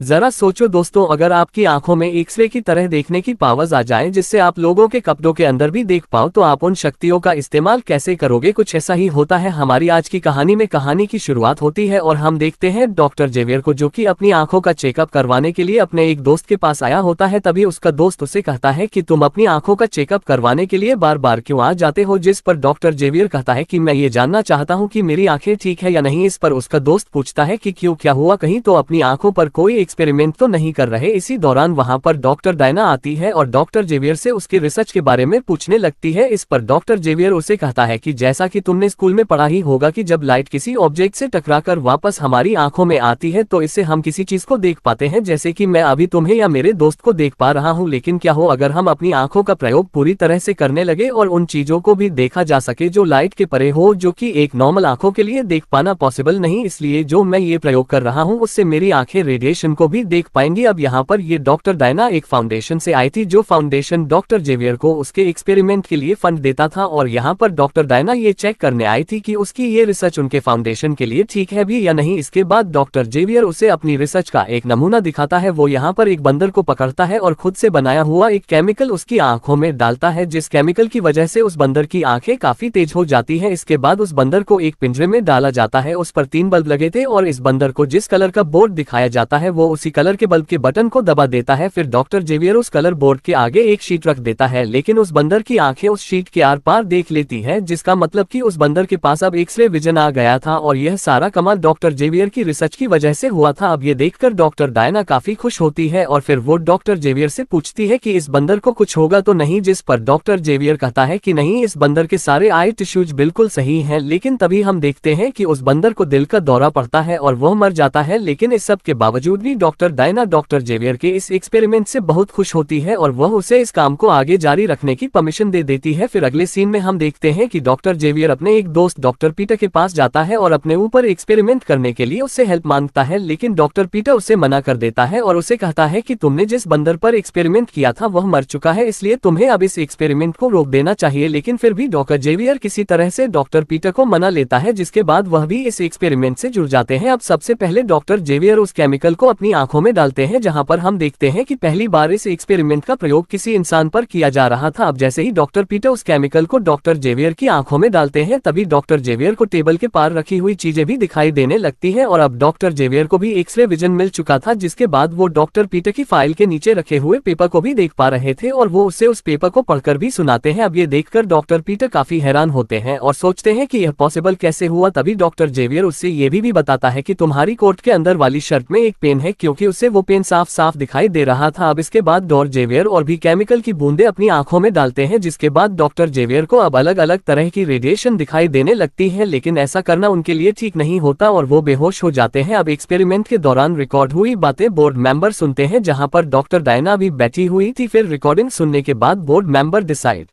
जरा सोचो दोस्तों, अगर आपकी आंखों में एक्सरे की तरह देखने की पावर्स आ जाएं जिससे आप लोगों के कपड़ों के अंदर भी देख पाओ, तो आप उन शक्तियों का इस्तेमाल कैसे करोगे। कुछ ऐसा ही होता है हमारी आज की कहानी में। कहानी की शुरुआत होती है और हम देखते हैं डॉक्टर जेवियर को, जो कि अपनी आंखों का चेकअप करवाने के लिए अपने एक दोस्त के पास आया होता है। तभी उसका दोस्त उसे कहता है कि तुम अपनी आंखों का चेकअप करवाने के लिए बार बार क्यों आ जाते हो, जिस पर डॉक्टर जेवियर कहता है कि मैं ये जानना चाहता हूँ कि मेरी आंखें ठीक है या नहीं। इस पर उसका दोस्त पूछता है कि क्यों, क्या हुआ, कहीं तो अपनी आंखों पर कोई एक्सपेरिमेंट तो नहीं कर रहे। इसी दौरान वहां पर डॉक्टर डायना आती है और डॉक्टर जेवियर से उसकी रिसर्च के बारे में पूछने लगती है। इस पर डॉक्टर जेवियर उसे कहता है कि जैसा कि तुमने स्कूल में पढ़ा ही होगा कि जब लाइट किसी ऑब्जेक्ट से टकराकर वापस हमारी आंखों में आती है तो इससे हम किसी चीज को देख पाते हैं, जैसे कि मैं अभी तुम्हें या मेरे दोस्त को देख पा रहा हूं। लेकिन क्या हो अगर हम अपनी आंखों का प्रयोग पूरी तरह से करने लगे और उन चीजों को भी देखा जा सके जो लाइट के परे हो, जो कि एक नॉर्मल आंखों के लिए देख पाना पॉसिबल नहीं। इसलिए जो मैं ये प्रयोग कर रहा हूँ उससे मेरी आंखें रेडिएशन को भी देख पाएंगी। अब यहाँ पर ये डॉक्टर डायना एक फाउंडेशन से आई थी, जो फाउंडेशन डॉक्टर जेवियर को उसके एक्सपेरिमेंट के लिए फंड देता था। और यहाँ पर डॉक्टर डायना ये चेक करने आई थी कि उसकी ये रिसर्च उनके फाउंडेशन के लिए ठीक है भी या नहीं। इसके बाद डॉक्टर जेवियर उसे अपनी रिसर्च का एक नमूना दिखाता है। वो यहाँ पर एक बंदर को पकड़ता है और खुद से बनाया हुआ एक केमिकल उसकी आंखों में डालता है, जिस केमिकल की वजह से उस बंदर की आंखें काफी तेज हो जाती है। इसके बाद उस बंदर को एक पिंजरे में डाला जाता है। उस पर 3 बल्ब लगे थे और इस बंदर को जिस कलर का बोर्ड दिखाया जाता है वो उसी कलर के बल्ब के बटन को दबा देता है। फिर डॉक्टर जेवियर उस कलर बोर्ड के आगे एक शीट रख देता है, लेकिन उस बंदर की आंखें उस शीट के आर पार देख लेती है, जिसका मतलब कि उस बंदर के पास अब एक्सरे विजन आ गया था। और यह सारा कमाल डॉक्टर जेवियर की रिसर्च की वजह से हुआ था। अब ये देखकर डॉक्टर डायना काफी खुश होती है और फिर वो डॉक्टर जेवियर से पूछती है कि इस बंदर को कुछ होगा तो नहीं, जिस पर डॉक्टर जेवियर कहता है कि नहीं, इस बंदर के सारे आई टिश्यूज बिल्कुल सही हैं। लेकिन तभी हम देखते हैं कि उस बंदर को दिल का दौरा पड़ता है और वह मर जाता है। लेकिन इस सब के बावजूद भी डॉक्टर डायना डॉक्टर जेवियर के इस एक्सपेरिमेंट से बहुत खुश होती है और वह उसे इस काम को आगे जारी रखने की परमिशन दे देती है। फिर अगले सीन में हम देखते हैं कि डॉक्टर जेवियर अपने एक दोस्त डॉक्टर पीटर के पास जाता है और अपने ऊपर एक्सपेरिमेंट करने के लिए उससे हेल्प मांगता है। लेकिन डॉक्टर पीटर उसे मना कर देता है और उसे कहता है कि तुमने जिस बंदर पर एक्सपेरिमेंट किया था वह मर चुका है, इसलिए तुम्हें अब इस एक्सपेरिमेंट को रोक देना चाहिए। लेकिन फिर भी डॉक्टर जेवियर किसी तरह से डॉक्टर पीटर को मना लेता है, जिसके बाद वह भी इस एक्सपेरिमेंट से जुड़ जाते हैं। अब सबसे पहले डॉक्टर जेवियर उस केमिकल को अपनी आंखों में डालते हैं, जहां पर हम देखते हैं कि पहली बार इस एक्सपेरिमेंट का प्रयोग किसी इंसान पर किया जा रहा था। अब जैसे ही डॉक्टर पीटर उस केमिकल को डॉक्टर जेवियर की आंखों में डालते हैं, तभी डॉक्टर जेवियर को टेबल के पार रखी हुई चीजें भी दिखाई देने लगती हैं। और अब डॉक्टर जेवियर को भी एक्सरे विजन मिल चुका था, जिसके बाद वो डॉक्टर पीटर की फाइल के नीचे रखे हुए पेपर को भी देख पा रहे थे और वो उसे उस पेपर को पढ़कर भी सुनाते हैं। अब ये देखकर डॉक्टर पीटर काफी हैरान होते हैं और सोचते हैं कि यह पॉसिबल कैसे हुआ। तभी डॉक्टर जेवियर उससे ये भी बताता है कि तुम्हारी कोट के अंदर वाली शर्ट में एक पेन है, क्योंकि उसे वो पेन साफ साफ दिखाई दे रहा था। अब इसके बाद डॉक्टर जेवियर और भी केमिकल की बूंदे अपनी आंखों में डालते हैं, जिसके बाद डॉक्टर जेवियर को अब अलग अलग तरह की रेडिएशन दिखाई देने लगती है। लेकिन ऐसा करना उनके लिए ठीक नहीं होता और वो बेहोश हो जाते हैं। अब एक्सपेरिमेंट के दौरान रिकॉर्ड हुई बातें बोर्ड मेंबर सुनते हैं, जहां पर डॉक्टर डायना भी बैठी हुई थी। फिर रिकॉर्डिंग सुनने के बाद बोर्ड मेंबर डिसाइड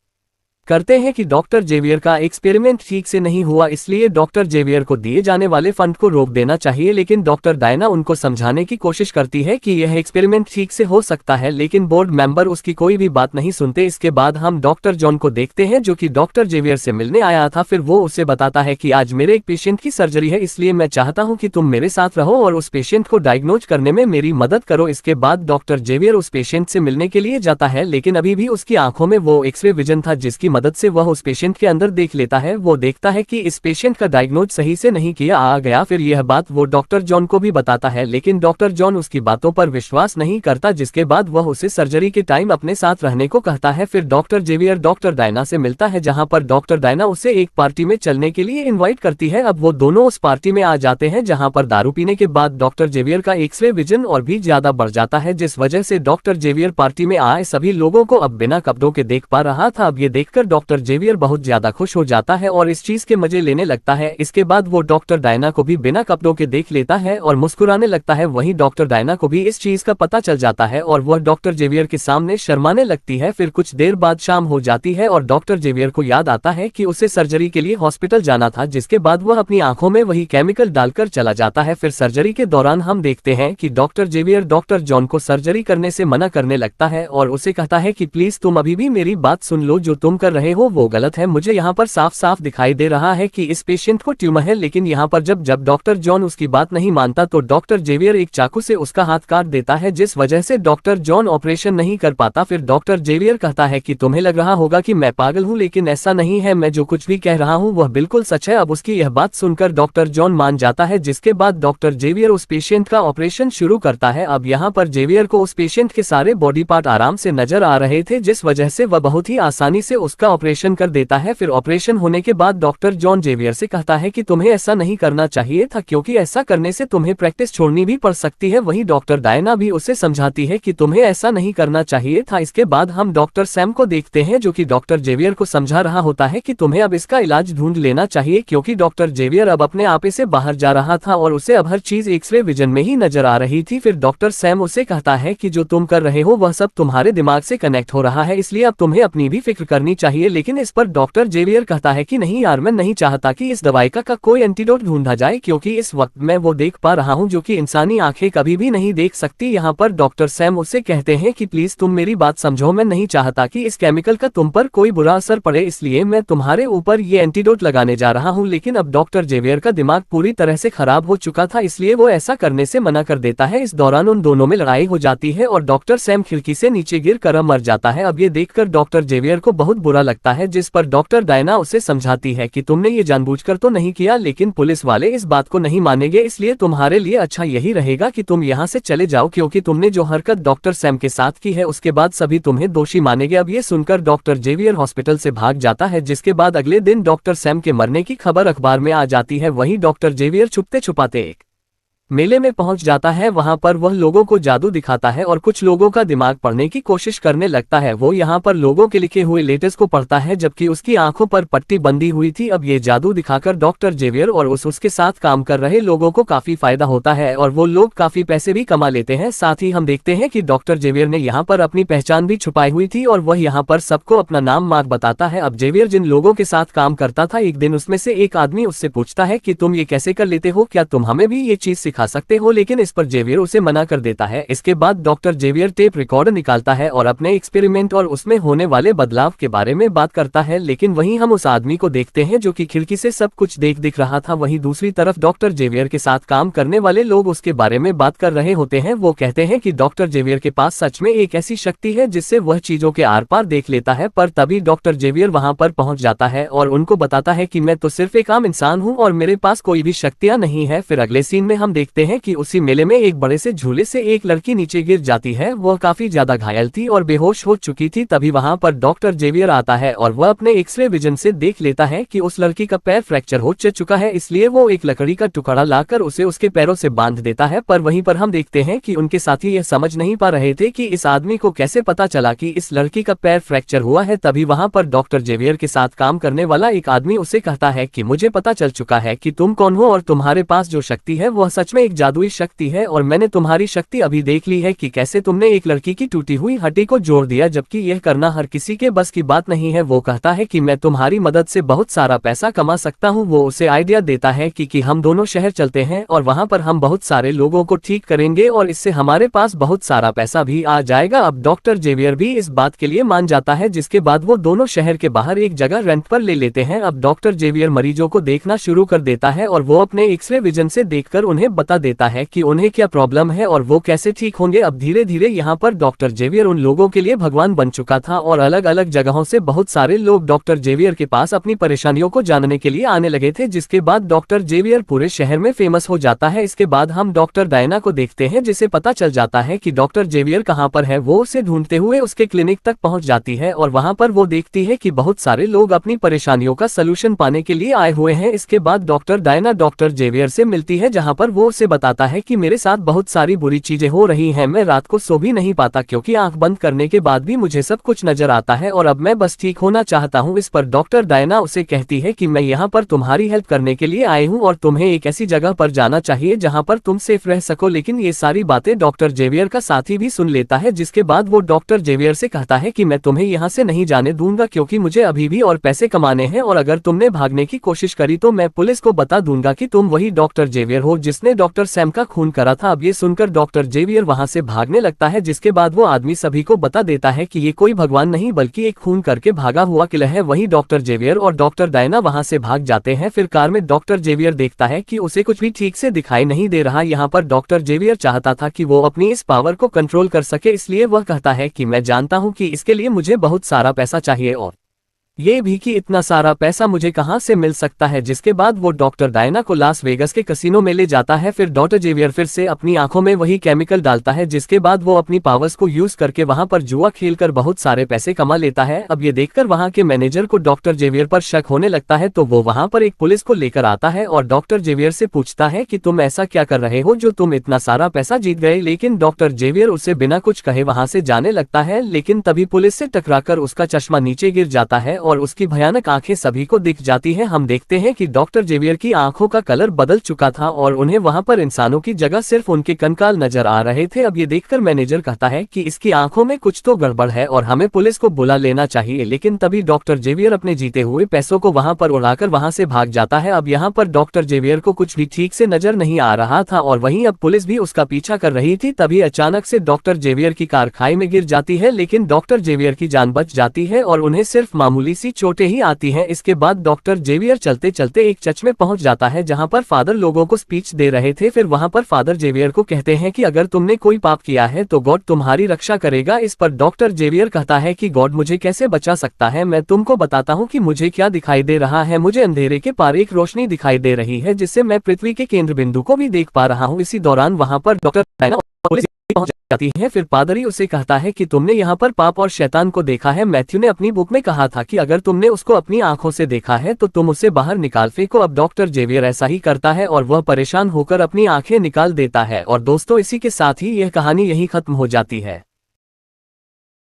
करते हैं कि डॉक्टर जेवियर का एक्सपेरिमेंट ठीक से नहीं हुआ, इसलिए डॉक्टर जेवियर को दिए जाने वाले फंड को रोक देना चाहिए। लेकिन डॉक्टर डायना उनको समझाने की कोशिश करती है कि यह एक्सपेरिमेंट ठीक से हो सकता है, लेकिन बोर्ड मेंबर उसकी कोई भी बात नहीं सुनते। इसके बाद हम डॉक्टर जॉन को देखते हैं, जो कि डॉक्टर जेवियर से मिलने आया था। फिर वो उसे बताता है कि आज मेरे एक पेशेंट की सर्जरी है, इसलिए मैं चाहता हूँ कि तुम मेरे साथ रहो और उस पेशेंट को डायग्नोज करने में मेरी मदद करो। इसके बाद डॉक्टर जेवियर उस पेशेंट से मिलने के लिए जाता है, लेकिन अभी भी उसकी आंखों में वो एक्सरे विजन था, जिसकी मदद से वह उस पेशेंट के अंदर देख लेता है। वो देखता है कि इस पेशेंट का डायग्नोज सही से नहीं किया आ गया। फिर यह बात वो डॉक्टर जॉन को भी बताता है, लेकिन डॉक्टर जॉन उसकी बातों पर विश्वास नहीं करता, जिसके बाद वह उसे सर्जरी के टाइम अपने साथ रहने को कहता है। फिर डॉक्टर जेवियर डॉक्टर डायना से मिलता है, जहां पर डॉक्टर डायना उसे एक पार्टी में चलने के लिए इनवाइट करती है। अब वो दोनों उस पार्टी में आ जाते हैं, जहां पर दारू पीने के बाद डॉक्टर जेवियर का एक्सरे विजन और भी ज्यादा बढ़ जाता है, जिस वजह से डॉक्टर जेवियर पार्टी में आए सभी लोगों को अब बिना कपड़ों के देख पा रहा था। अब ये देखकर डॉक्टर जेवियर बहुत ज्यादा खुश हो जाता है और इस चीज के मजे लेने लगता है। इसके बाद वो डॉक्टर डायना को भी बिना कपड़ों के देख लेता है और मुस्कुराने लगता है। वहीं डॉक्टर डायना को भी इस चीज का पता चल जाता है और वह डॉक्टर जेवियर के सामने शर्माने लगती है। फिर कुछ देर बाद शाम हो जाती है और डॉक्टर जेवियर को याद आता है कि उसे सर्जरी के लिए हॉस्पिटल जाना था, जिसके बाद वह अपनी आंखों में वही केमिकल डालकर चला जाता है। फिर सर्जरी के दौरान हम देखते हैं कि डॉक्टर जेवियर डॉक्टर जॉन को सर्जरी करने से मना करने लगता है और उसे कहता है कि प्लीज तुम अभी भी मेरी बात सुन लो, जो तुम कर कर रहे हो वो गलत है। मुझे यहाँ पर साफ साफ दिखाई दे रहा है कि इस पेशेंट को ट्यूमर है, लेकिन यहाँ पर जब जब डॉक्टर जॉन उसकी बात नहीं मानता तो डॉक्टर जेवियर एक चाकू से उसका हाथ काट देता है, जिस वजह से डॉक्टर जॉन ऑपरेशन नहीं कर पाता। फिर डॉक्टर जेवियर कहता है कि तुम्हें लग रहा होगा कि मैं पागल हूँ, लेकिन ऐसा नहीं है, मैं जो कुछ भी कह रहा हूँ वह बिल्कुल सच है। अब उसकी यह बात सुनकर डॉक्टर जॉन मान जाता है, जिसके बाद डॉक्टर जेवियर उस पेशेंट का ऑपरेशन शुरू करता है। अब यहाँ पर जेवियर को उस पेशेंट के सारे बॉडी पार्ट आराम से नजर आ रहे थे, जिस वजह से वह बहुत ही आसानी से उसका ऑपरेशन कर देता है। फिर ऑपरेशन होने के बाद डॉक्टर जॉन जेवियर से कहता है कि तुम्हें ऐसा नहीं करना चाहिए था, क्योंकि ऐसा करने से तुम्हें प्रैक्टिस छोड़नी भी पड़ सकती है। वहीं डॉक्टर डायना भी उसे समझाती है कि तुम्हें ऐसा नहीं करना चाहिए था। इसके बाद हम डॉक्टर सैम को देखते हैं, जो कि डॉक्टर जेवियर को समझा रहा होता है कि तुम्हें अब इसका इलाज ढूंढ लेना चाहिए, क्योंकि डॉक्टर जेवियर अब अपने आप से बाहर जा रहा था और उसे अब हर चीज एक्सरे विजन में ही नजर आ रही थी। फिर डॉक्टर सैम उसे कहता है कि जो तुम कर रहे हो वह सब तुम्हारे दिमाग से कनेक्ट हो रहा है, इसलिए अब तुम्हें अपनी भी फिक्र करनी चाहिए। लेकिन इस पर डॉक्टर जेवियर कहता है कि नहीं यार, मैं नहीं चाहता कि इस दवाई का कोई एंटीडोट ढूंढा जाए, क्योंकि इस वक्त मैं वो देख पा रहा हूँ जो कि इंसानी आंखें कभी भी नहीं देख सकती। यहाँ पर डॉक्टर सैम उसे कहते हैं कि प्लीज तुम मेरी बात समझो, मैं नहीं चाहता कि इस केमिकल का तुम पर कोई बुरा असर पड़े, इसलिए मैं तुम्हारे ऊपर ये एंटीडोट लगाने जा रहा हूँ। लेकिन अब डॉक्टर जेवियर का दिमाग पूरी तरह से खराब हो चुका था, इसलिए वो ऐसा करने से मना कर देता है। इस दौरान उन दोनों में लड़ाई हो जाती है और डॉक्टर सैम खिड़की से नीचे गिर कर मर जाता है। अब ये देखकर डॉक्टर जेवियर को बहुत बुरा लगता है, जिस पर डॉक्टर डायना उसे समझाती है कि तुमने ये जानबूझकर तो नहीं किया, लेकिन पुलिस वाले इस बात को नहीं मानेंगे, इसलिए तुम्हारे लिए अच्छा यही रहेगा कि तुम यहाँ से चले जाओ, क्योंकि तुमने जो हरकत डॉक्टर सैम के साथ की है उसके बाद सभी तुम्हें दोषी मानेंगे। अब ये सुनकर डॉक्टर जेवियर हॉस्पिटल से भाग जाता है, जिसके बाद अगले दिन डॉक्टर सैम के मरने की खबर अखबार में आ जाती है। वहीं डॉक्टर जेवियर छुपते छुपाते एक मेले में पहुंच जाता है। वहां पर वह लोगों को जादू दिखाता है और कुछ लोगों का दिमाग पढ़ने की कोशिश करने लगता है। वो यहाँ पर लोगों के लिखे हुए लेटर्स को पढ़ता है, जबकि उसकी आंखों पर पट्टी बंधी हुई थी। अब ये जादू दिखाकर डॉक्टर जेवियर और उसके साथ काम कर रहे लोगों को काफी फायदा होता है और वो लोग काफी पैसे भी कमा लेते हैं। साथ ही हम देखते हैं कि डॉक्टर जेवियर ने यहाँ पर अपनी पहचान भी छुपाई हुई थी और वह यहाँ पर सबको अपना नाम मार्क बताता है। अब जेवियर जिन लोगों के साथ काम करता था, एक दिन उसमें से एक आदमी उससे पूछता है कि तुम ये कैसे कर लेते हो, क्या तुम हमें भी ये चीज सिखा सकते हो, लेकिन इस पर जेवियर उसे मना कर देता है। इसके बाद डॉक्टर जेवियर टेप रिकॉर्डर निकालता है और अपने एक्सपेरिमेंट और उसमें होने वाले बदलाव के बारे में बात करता है, लेकिन वहीं हम उस आदमी को देखते हैं जो कि खिड़की से सब कुछ दिख रहा था। वहीं दूसरी तरफ डॉक्टर जेवियर के साथ काम करने वाले लोग उसके बारे में बात कर रहे होते हैं। वो कहते हैं कि डॉक्टर जेवियर के पास सच में एक ऐसी शक्ति है जिससे वह चीजों के आर पार देख लेता है, पर तभी डॉक्टर जेवियर वहां पर पहुंच जाता है और उनको बताता है कि मैं तो सिर्फ एक आम इंसान हूं और मेरे पास कोई भी शक्तियां नहीं है। फिर अगले सीन में हम देखते हैं कि उसी मेले में एक बड़े से झूले से एक लड़की नीचे गिर जाती है। वह काफी ज्यादा घायल थी और बेहोश हो चुकी थी। तभी वहां पर डॉक्टर जेवियर आता है और वह अपने एक्सरे विजन से देख लेता है कि उस लड़की का पैर फ्रैक्चर हो चुका है, इसलिए वो एक लकड़ी का टुकड़ा लाकर उसे उसके पैरों से बांध देता है। पर वहीं पर हम देखते हैं कि उनके साथी यह समझ नहीं पा रहे थे कि इस आदमी को कैसे पता चला कि इस लड़की का पैर फ्रैक्चर हुआ है। तभी वहां पर डॉक्टर जेवियर के साथ काम करने वाला एक आदमी उसे कहता है कि मुझे पता चल चुका है कि तुम कौन हो और तुम्हारे पास जो शक्ति है वह सच में एक जादुई शक्ति है, और मैंने तुम्हारी शक्ति अभी देख ली है कि कैसे तुमने एक लड़की की टूटी हुई हड्डी को जोड़ दिया, जबकि यह करना हर किसी के बस की बात नहीं है। वो कहता है कि मैं तुम्हारी मदद से बहुत सारा पैसा कमा सकता हूँ। वो उसे आइडिया देता है कि हम दोनों शहर चलते हैं और वहां पर हम बहुत सारे लोगों को ठीक करेंगे और इससे हमारे पास बहुत सारा पैसा भी आ जाएगा। अब डॉक्टर जेवियर भी इस बात के लिए मान जाता है, जिसके बाद वो दोनों शहर के बाहर एक जगह रेंट पर ले लेते हैं। अब डॉक्टर जेवियर मरीजों को देखना शुरू कर देता है और वो अपने एक्सरे विजन से देखकर उन्हें बता देता है कि उन्हें क्या प्रॉब्लम है और वो कैसे ठीक होंगे। अब धीरे धीरे यहाँ पर डॉक्टर जेवियर उन लोगों के लिए भगवान बन चुका था और अलग अलग जगहों से बहुत सारे लोग डॉक्टर जेवियर के पास अपनी परेशानियों को जानने के लिए आने लगे थे, जिसके बाद डॉक्टर जेवियर पूरे शहर में फेमस हो जाता है। इसके बाद हम डॉक्टर डायना को देखते हैं, जिसे पता चल जाता है कि डॉक्टर जेवियर कहाँ पर है। वो उसे ढूंढते हुए उसके क्लिनिक तक पहुँच जाती है और वहाँ पर वो देखती है कि बहुत सारे लोग अपनी परेशानियों का सलूशन पाने के लिए आए हुए हैं। इसके बाद डॉक्टर डायना डॉक्टर जेवियर से मिलती है, जहाँ पर वो उसे बताता है कि मेरे साथ बहुत सारी बुरी चीजें हो रही हैं, मैं रात को सो भी नहीं पाता क्योंकि आंख बंद करने के बाद भी मुझे सब कुछ नजर आता है और अब मैं बस ठीक होना चाहता हूँ। इस पर डॉक्टर डायना उसे कहती है कि मैं यहाँ पर तुम्हारी हेल्प करने के लिए आई हूँ और तुम्हें एक ऐसी जगह पर जाना चाहिए जहाँ पर तुम सेफ रह सको। लेकिन ये सारी बातें डॉक्टर जेवियर का साथी भी सुन लेता है, जिसके बाद वो डॉक्टर जेवियर से कहता है कि मैं तुम्हें यहाँ से नहीं जाने दूंगा क्योंकि मुझे अभी भी और पैसे कमाने हैं और अगर तुमने भागने की कोशिश करी तो मैं पुलिस को बता दूंगा कि तुम वही डॉक्टर जेवियर हो जिसने डॉक्टर सैम का खून करा था। अब ये सुनकर डॉक्टर जेवियर वहां से भागने लगता है, जिसके बाद वो आदमी सभी को बता देता है कि ये कोई भगवान नहीं बल्कि एक खून करके भागा हुआ किलर है। वहीं डॉक्टर जेवियर और डॉक्टर डायना वहां से भाग जाते हैं। फिर कार में डॉक्टर जेवियर देखता है कि उसे कुछ भी ठीक से दिखाई नहीं दे रहा। यहाँ पर डॉक्टर जेवियर चाहता था कि वो अपनी इस पावर को कंट्रोल कर सके, इसलिए वह कहता है कि मैं जानता हूँ कि इसके लिए मुझे बहुत सारा पैसा चाहिए और ये भी कि इतना सारा पैसा मुझे कहां से मिल सकता है। जिसके बाद वो डॉक्टर डायना को लास वेगस के कसिनो में ले जाता है। फिर डॉक्टर जेवियर फिर से अपनी आंखों में वही केमिकल डालता है, जिसके बाद वो अपनी पावर्स को यूज करके वहां पर जुआ खेलकर बहुत सारे पैसे कमा लेता है। अब ये देखकर वहां के मैनेजर को डॉक्टर जेवियर पर शक होने लगता है, तो वो वहां पर एक पुलिस को लेकर आता है और डॉक्टर जेवियर से पूछता है कि तुम ऐसा क्या कर रहे हो जो तुम इतना सारा पैसा जीत गए। लेकिन डॉक्टर जेवियर उसे बिना कुछ कहे वहां से जाने लगता है, लेकिन तभी पुलिस से टकराकर उसका चश्मा नीचे गिर जाता है और उसकी भयानक आंखें सभी को दिख जाती हैं। हम देखते हैं कि डॉक्टर जेवियर की आंखों का कलर बदल चुका था और उन्हें वहां पर इंसानों की जगह सिर्फ उनके कंकाल नजर आ रहे थे। अब ये देखकर मैनेजर कहता है कि इसकी आंखों में कुछ तो गड़बड़ है और हमें पुलिस को बुला लेना चाहिए। लेकिन तभी डॉक्टर जेवियर अपने जीते हुए पैसों को वहां पर उड़ाकर वहां से भाग जाता है। अब यहाँ पर डॉक्टर जेवियर को कुछ भी ठीक से नजर नहीं आ रहा था और वहीं अब पुलिस भी उसका पीछा कर रही थी। तभी अचानक से डॉक्टर जेवियर की कार खाई में गिर जाती है, लेकिन डॉक्टर जेवियर की जान बच जाती है और उन्हें सिर्फ मामूली सी चोटें ही आती हैं। इसके बाद डॉक्टर जेवियर चलते चलते एक चर्च में पहुंच जाता है, जहां पर फादर लोगों को स्पीच दे रहे थे। फिर वहां पर फादर जेवियर को कहते हैं कि अगर तुमने कोई पाप किया है तो गॉड तुम्हारी रक्षा करेगा। इस पर डॉक्टर जेवियर कहता है कि गॉड मुझे कैसे बचा सकता है, मैं तुमको बताता हूँ कि मुझे क्या दिखाई दे रहा है। मुझे अंधेरे के पार एक रोशनी दिखाई दे रही है, जिससे मैं पृथ्वी के केंद्र बिंदु को भी देख पा रहा हूँ। इसी दौरान वहां पर डॉक्टर पुलिस पहुंच जाती है। फिर पादरी उसे कहता है कि तुमने यहाँ पर पाप और शैतान को देखा है। मैथ्यू ने अपनी बुक में कहा था कि अगर तुमने उसको अपनी आंखों से देखा है तो तुम उसे बाहर निकाल फेंको। अब डॉक्टर जेवियर ऐसा ही करता है और वह परेशान होकर अपनी आंखें निकाल देता है। और दोस्तों, इसी के साथ ही यह कहानी यहीं खत्म हो जाती है।